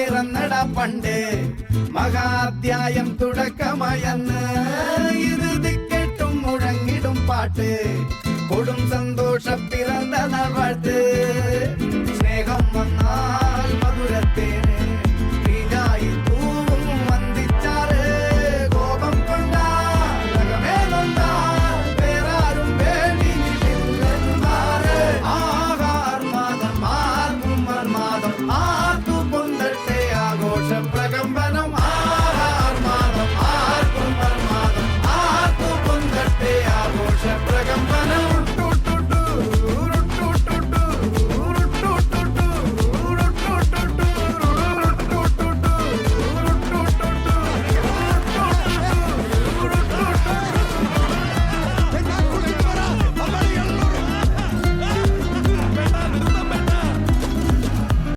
പിറന്നടാ പണ്ട് മഹാധ്യായം തുടക്കമയന്ന് ഇത് കേട്ടും മുഴങ്ങിടും പാട്ട് കൊടും സന്തോഷ പിറന്ന നാൾ വാഴ്ത്ത് സ്നേഹം വന്നാ